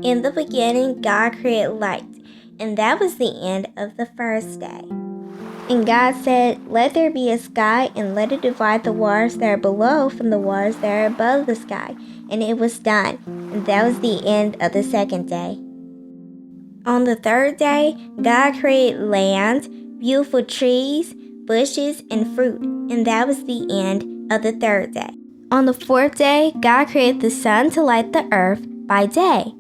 In the beginning, God created light, and that was the end of the first day. And God said, "Let there be a sky, and let it divide the waters that are below from the waters that are above the sky." And it was done, and that was the end of the second day. On the third day, God created land, beautiful trees, bushes, and fruit, and that was the end of the third day. On the fourth day, God created the sun to light the earth by day,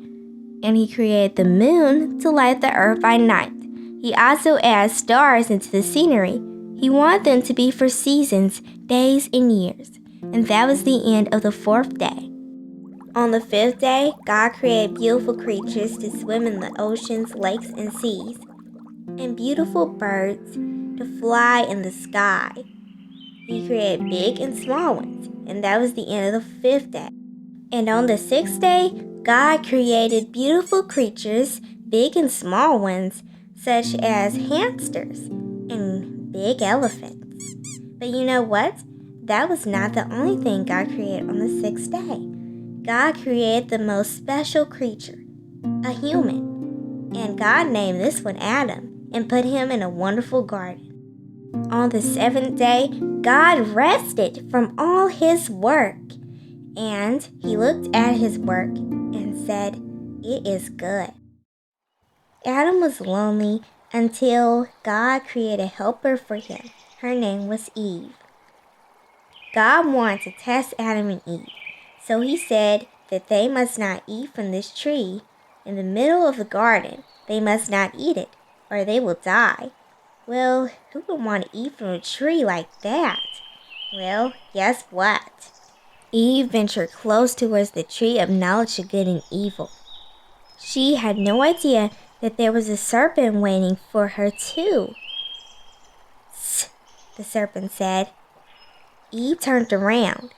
and He created the moon to light the earth by night. He also added stars into the scenery. He wanted them to be for seasons, days, and years, and that was the end of the fourth day. On the fifth day, God created beautiful creatures to swim in the oceans, lakes, and seas, and beautiful birds to fly in the sky. He created big and small ones, and that was the end of the fifth day. And on the sixth day, God created beautiful creatures, big and small ones, such as hamsters and big elephants. But you know what? That was not the only thing God created on the sixth day. God created the most special creature, a human. And God named this one Adam and put him in a wonderful garden. On the seventh day, God rested from all His work. And He looked at His work and said, "It is good." Adam was lonely until God created a helper for him. Her name was Eve. God wanted to test Adam and Eve, so He said that they must not eat from this tree in the middle of the garden. They must not eat it, or they will die. Well, who would want to eat from a tree like that? Well, guess what? Eve ventured close towards the tree of knowledge of good and evil. She had no idea that there was a serpent waiting for her too. "Tss," the serpent said. Eve turned around.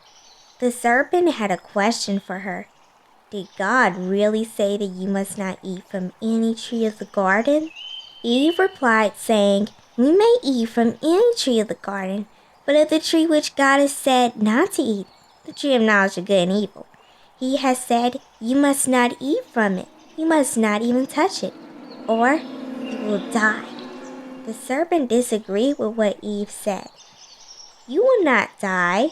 The serpent had a question for her. Did God really say that you must not eat from any tree of the garden? Eve replied, saying, "We may eat from any tree of the garden, but of the tree which God has said not to eat, the tree of knowledge of good and evil, He has said you must not eat from it. You must not even touch it, or you will die." The serpent disagreed with what Eve said. "You will not die,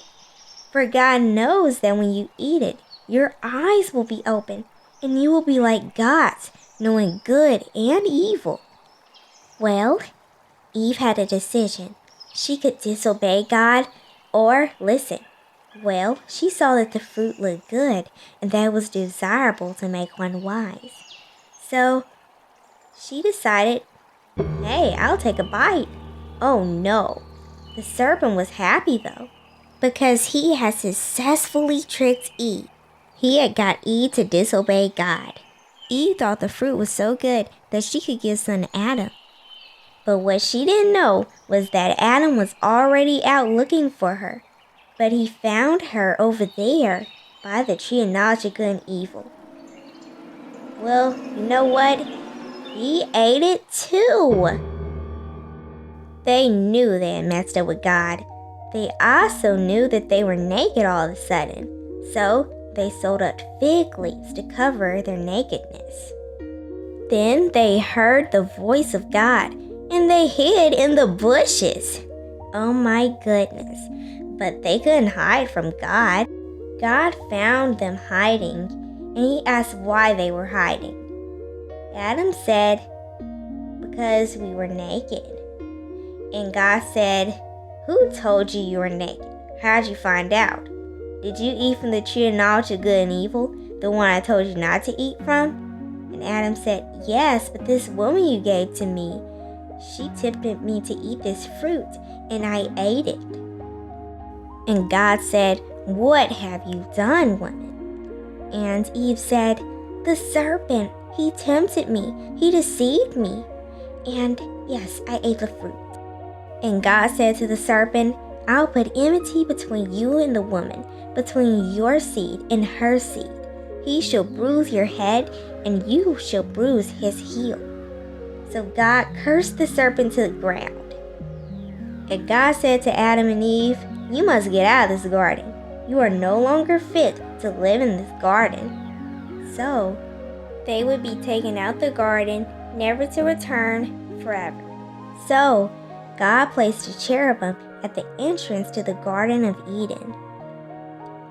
for God knows that when you eat it, your eyes will be open, and you will be like gods, knowing good and evil." Well, Eve had a decision. She could disobey God or listen. Well, she saw that the fruit looked good and that it was desirable to make one wise. So she decided, "Hey, I'll take a bite." Oh no. The serpent was happy though, because he had successfully tricked Eve. He had got Eve to disobey God. Eve thought the fruit was so good that she could give some to Adam. But what she didn't know was that Adam was already out looking for her. But he found her over there by the tree of knowledge of good and evil. Well, you know what? He ate it too. They knew they had messed up with God. They also knew that they were naked all of a sudden. So they sewed up fig leaves to cover their nakedness. Then they heard the voice of God, and they hid in the bushes. Oh my goodness. But they couldn't hide from God. God found them hiding, and He asked why they were hiding. Adam said, "Because we were naked." And God said, "Who told you were naked? How'd you find out? Did you eat from the tree of knowledge of good and evil, the one I told you not to eat from?" And Adam said, "Yes, but this woman you gave to me, she tempted me to eat this fruit, and I ate it." And God said, "What have you done, woman?" And Eve said, "The serpent, he tempted me, he deceived me, and yes, I ate the fruit." And God said to the serpent, "I'll put enmity between you and the woman, between your seed and her seed. He shall bruise your head, and you shall bruise his heel." So God cursed the serpent to the ground. And God said to Adam and Eve, "You must get out of this garden. You are no longer fit to live in this garden." So they would be taken out the garden, never to return forever. So, God placed a cherubim at the entrance to the Garden of Eden,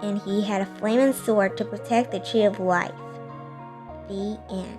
and he had a flaming sword to protect the tree of life. The end.